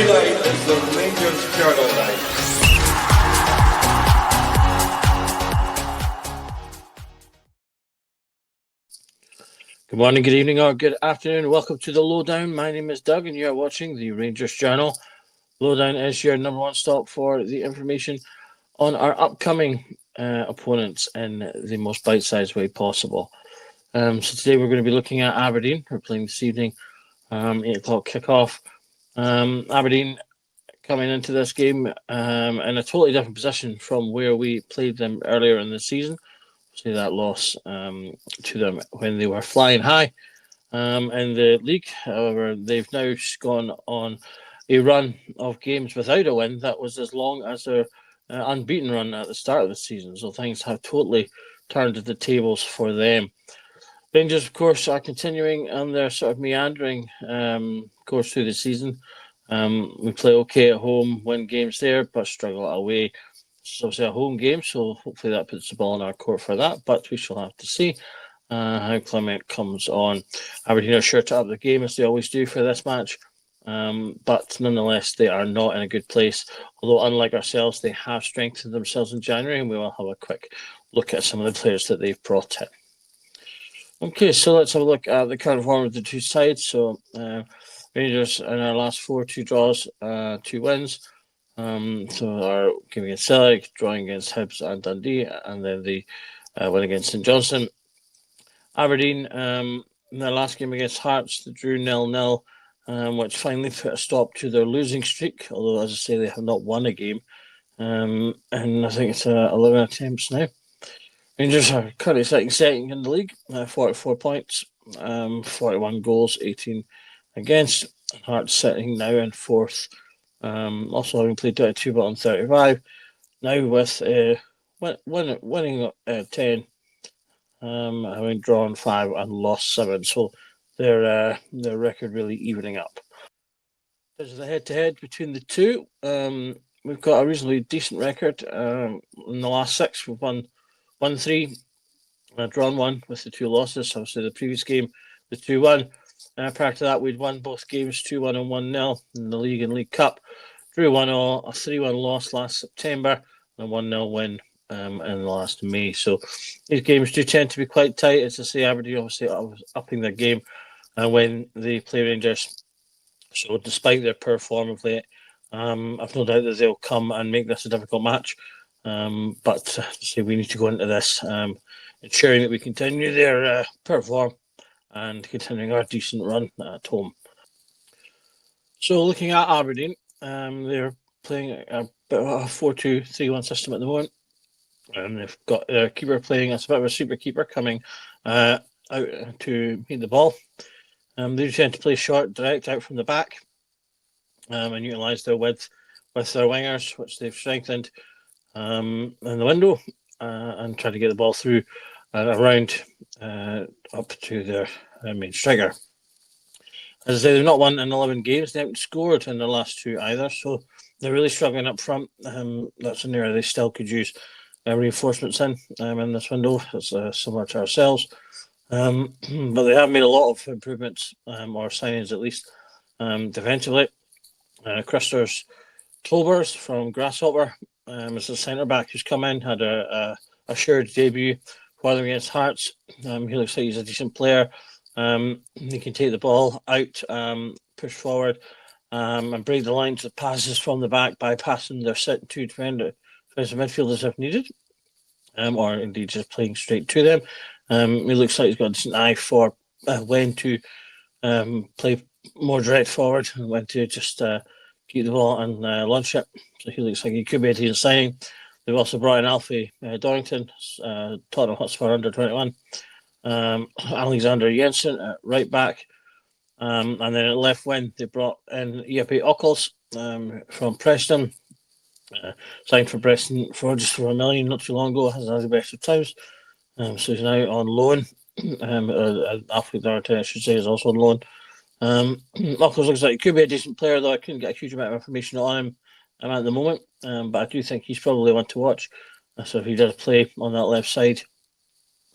Friday night is the Rangers Journal night. Good morning, good evening, or good afternoon. Welcome to the Lowdown. My name is Doug, and you are watching the Rangers Journal. Lowdown is your number one stop for the information on our upcoming opponents in the most bite-sized way possible. So today we're going to be looking at Aberdeen. We're playing this evening, 8 o'clock kickoff. Aberdeen coming into this game in a totally different position from where we played them earlier in the season. See that loss to them when they were flying high in the league. However, they've now gone on a run of games without a win that was as long as their unbeaten run at the start of the season. So things have totally turned the tables for them. Rangers, of course, are continuing on their sort of meandering course through the season. We play okay at home, win games there, but struggle away. It's obviously a home game, so hopefully that puts the ball in our court for that, but we shall have to see how Clement comes on. Aberdeen are sure to up the game as they always do for this match, but nonetheless they are not in a good place, although unlike ourselves they have strengthened themselves in January, and we will have a quick look at some of the players that they've brought in. Okay, so let's have a look at the current form of the two sides. So Rangers in our last 4, 2 draws, 2 wins. So our game against Celtic, drawing against Hibs and Dundee, and then the win against St Johnstone. Aberdeen, in their last game against Hearts, they drew 0-0, which finally put a stop to their losing streak, although, as I say, they have not won a game. And I think it's 11 attempts now. Rangers are currently sitting second in the league, 44 points, 41 goals, 18 against. Hearts sitting now in fourth, also having played 22 but on 35. Now with winning 10, having drawn 5 and lost 7, so their record really evening up. There's the head-to-head between the two. We've got a reasonably decent record. In the last 6, we've won 3, drawn 1 with the 2 losses. Obviously, the previous game, the 2-1. Prior to that, we'd won both games 2-1 and 1-0 in the League and League Cup. Drew 1-0, a 3-1 loss last September, and a 1-0 win in last May. So these games do tend to be quite tight. As I say, Aberdeen obviously upping their game when they play Rangers. So despite their poor form of late, I've no doubt that they'll come and make this a difficult match. But say we need to go into this ensuring that we continue their poor form and continuing our decent run at home. So looking at Aberdeen, they're playing a bit of a 4-2-3-1 system at the moment. They've got their keeper playing as a bit of a super keeper coming out to meet the ball. They tend to play short, direct out from the back, and utilise their width with their wingers, which they've strengthened in the window, and try to get the ball through around up to their main striker. As I say, they've not won in 11 games. They haven't scored in the last 2 either, so they're really struggling up front. That's an area they still could use reinforcements in this window. It's similar to ourselves. But they have made a lot of improvements, or signings at least, defensively. Christers Tolbers from Grasshopper is a centre-back who's come in, had a assured debut for them against Hearts. He looks like he's a decent player. He can take the ball out, push forward, and break the lines of passes from the back by passing their set 2 defensive midfielders if needed, or indeed just playing straight to them. He looks like he's got a decent eye for when to play more direct forward and when to just keep the ball and launch it. So he looks like he could be a decent signing. They've also brought in Alfie Dorrington, Tottenham Hotspur under 21. Alexander Jensen at right back, and then at left wing they brought in Jeppe Ockels from Preston, signed for Preston for just for $1 million not too long ago. Has had the best of times, so he's now on loan. Alfie Dorrington, I should say, is also on loan. Ockels looks like he could be a decent player, though I couldn't get a huge amount of information on him at the moment, but I do think he's probably one to watch. So if he does play on that left side,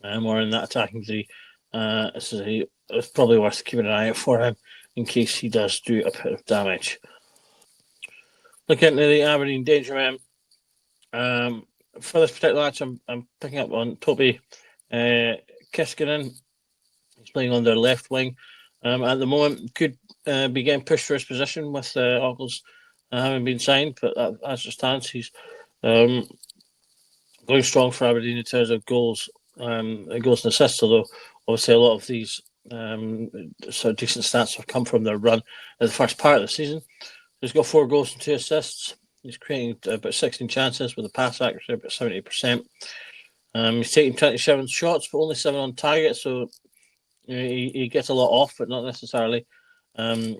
or in that attacking three, it's probably worth keeping an eye out for him in case he does do a bit of damage. Looking into the Aberdeen danger man. For this particular match, I'm picking up on Toby Kiskinen. He's playing on their left wing. At the moment, could be getting pushed for his position with Ogles having been signed, but as it stands, he's going strong for Aberdeen in terms of goals and assists, although obviously a lot of these sort of decent stats have come from their run in the first part of the season. He's got 4 goals and 2 assists. He's creating about 16 chances with a pass accuracy about 70%. He's taking 27 shots, but only 7 on target, so he gets a lot off, but not necessarily a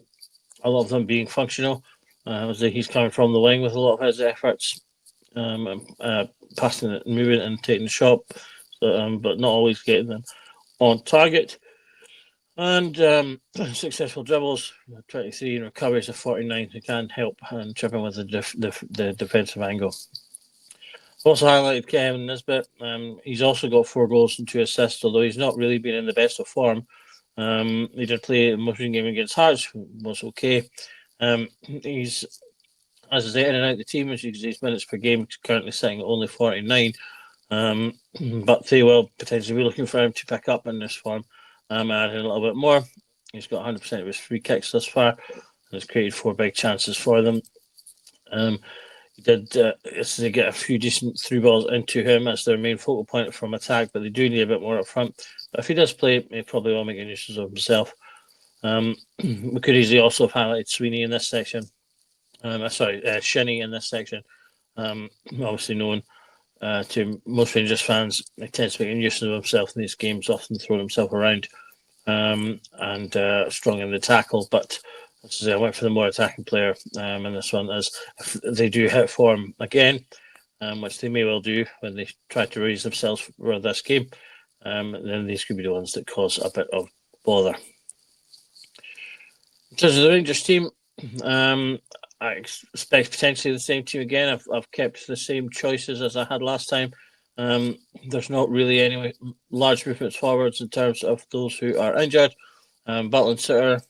lot of them being functional. He's coming from the wing with a lot of his efforts, passing it, moving it, and taking the shot, but not always getting them on target. And successful dribbles, 23, and recoveries of 49, who can help and chip in with the defensive angle. Also highlighted Kevin Nisbet. He's also got 4 goals and 2 assists, although he's not really been in the best of form. He did play a most game against Hearts, was okay. He's, as I say, in and out the team, as you can see, his minutes per game currently sitting at only 49. But they will potentially be looking for him to pick up in this form, adding a little bit more. He's got 100% of his free kicks thus far, and has created 4 big chances for them. He did they get a few decent through balls into him as their main focal point from attack, but they do need a bit more up front. But if he does play, he probably will make use of himself. We could easily also have highlighted Sweeney in this section. Shinnie in this section. Obviously known to most Rangers fans, he tends to make use of himself in these games, often throwing himself around and strong in the tackle. But as I say, I went for the more attacking player in this one, as if they do hit form again, which they may well do when they try to raise themselves for this game, then these could be the ones that cause a bit of bother. In terms of the Rangers team, I expect potentially the same team again. I've kept the same choices as I had last time. There's not really any large movements forwards in terms of those who are injured. Butland, Sitter,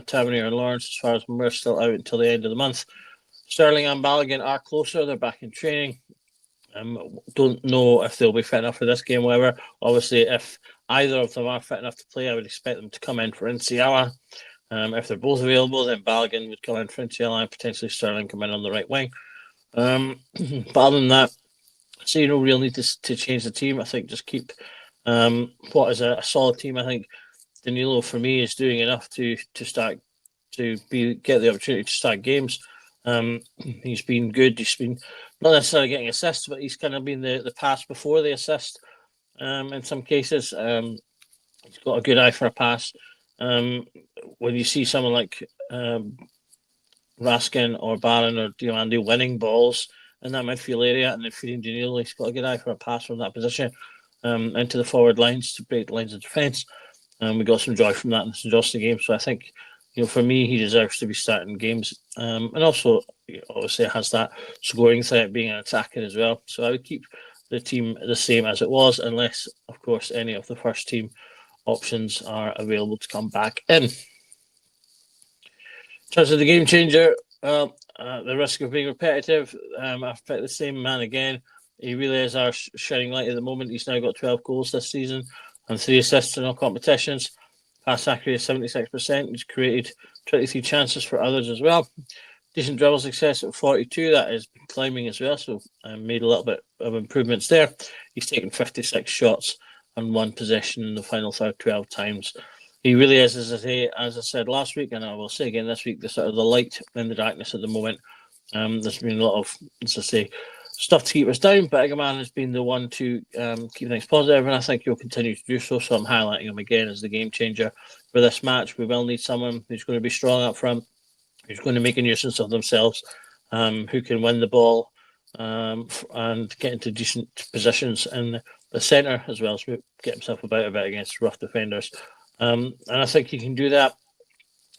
Tavernier and Lawrence, as far as we're still out until the end of the month. Sterling and Balogun are closer. They're back in training. Don't know if they'll be fit enough for this game, however. Obviously, if either of them are fit enough to play, I would expect them to come in for Inciala. If they're both available, then Balogun would come in for Inciala and potentially Sterling come in on the right wing. But other than that, I see no real need to change the team. I think just keep what is a solid team. I think Danilo, for me, is doing enough to start to get the opportunity to start games. He's been good. He's been not necessarily getting assists, but he's kind of been the pass before the assist. In some cases, he's got a good eye for a pass. When you see someone like Raskin or Barron or Diomande winning balls in that midfield area and then feeding Danilo, he's got a good eye for a pass from that position into the forward lines to break the lines of defence. We got some joy from that in the St Johnstone game. So I think, for me, he deserves to be starting games. And also, obviously, has that scoring threat, being an attacker as well. So I would keep the team the same as it was, unless, of course, any of the first team options are available to come back in. In terms of the game changer, the risk of being repetitive, I've picked the same man again. He really is our shining light at the moment. He's now got 12 goals this season and 3 assists in all competitions. Pass accuracy 76%. He's created 23 chances for others as well. Decent dribble success at 42. That is climbing as well, so made a little bit of improvements there. He's taken 56 shots and 1 possession in the final third 12 times. He really is, as I said last week, and I will say again this week, the sort of the light in the darkness at the moment. There's been a lot of, as I say, stuff to keep us down, but Egerman has been the one to keep things positive, and I think he'll continue to do so. So I'm highlighting him again as the game changer for this match. We will need someone who's going to be strong up front, who's going to make a nuisance of themselves, who can win the ball and get into decent positions in the centre as well, so get himself about a bit against rough defenders. And I think he can do that.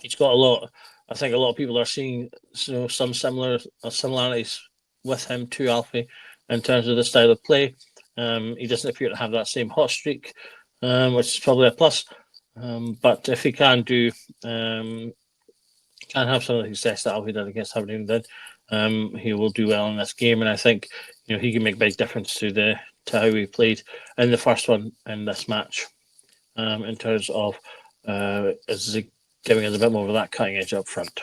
He's got a lot. I think a lot of people are seeing some similarities with him to Alfie in terms of the style of play. He doesn't appear to have that same hot streak, which is probably a plus. But if he can have some of the success that Alfie did against Aberdeen, then he will do well in this game, and I think he can make a big difference to how he played in the first one in this match. In terms of giving us a bit more of that cutting edge up front.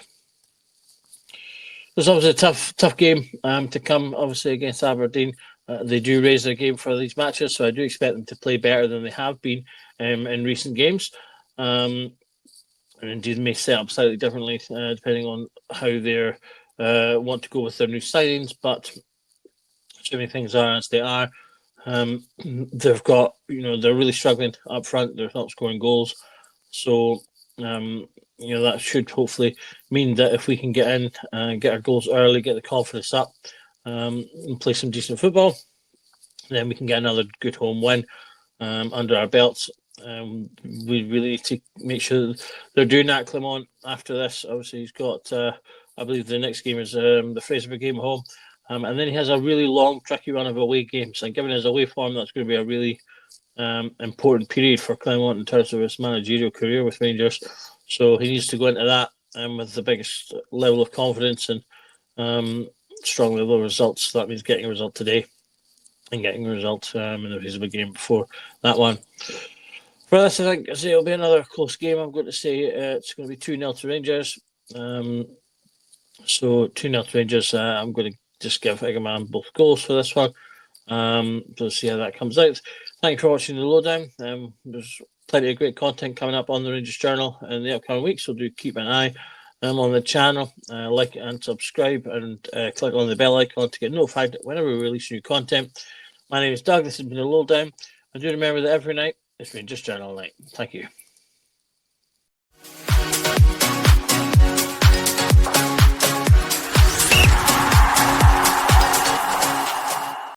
There's obviously a tough game to come, obviously, against Aberdeen. They do raise their game for these matches, so I do expect them to play better than they have been in recent games. And indeed may set up slightly differently depending on how they want to go with their new signings. But assuming things are as they are, they've got they're really struggling up front. They're not scoring goals, so that should hopefully mean that if we can get in and get our goals early, get the confidence up, and play some decent football, then we can get another good home win under our belts. We really need to make sure they're doing that. Clement after this, obviously he's got I believe the next game is the Fraserburgh game at home, and then he has a really long tricky run of away games, and given his away form, that's going to be a really important period for Clement in terms of his managerial career with Rangers. So he needs to go into that with the biggest level of confidence and strong level of results. So that means getting a result today and getting a result in the Fraserburgh game before that one. For this, I think it'll be another close game. I'm going to say it's going to be 2-0 to Rangers. So 2-0 to Rangers. I'm going to just give Egerman both goals for this one. So see how that comes out. Thanks for watching the Lowdown. There's plenty of great content coming up on the Rangers Journal in the upcoming weeks, so do keep an eye on the channel. Like and subscribe, and click on the bell icon to get notified whenever we release new content. My name is Doug. This has been the Lowdown. And do remember that every night it's Rangers Journal night. Thank you.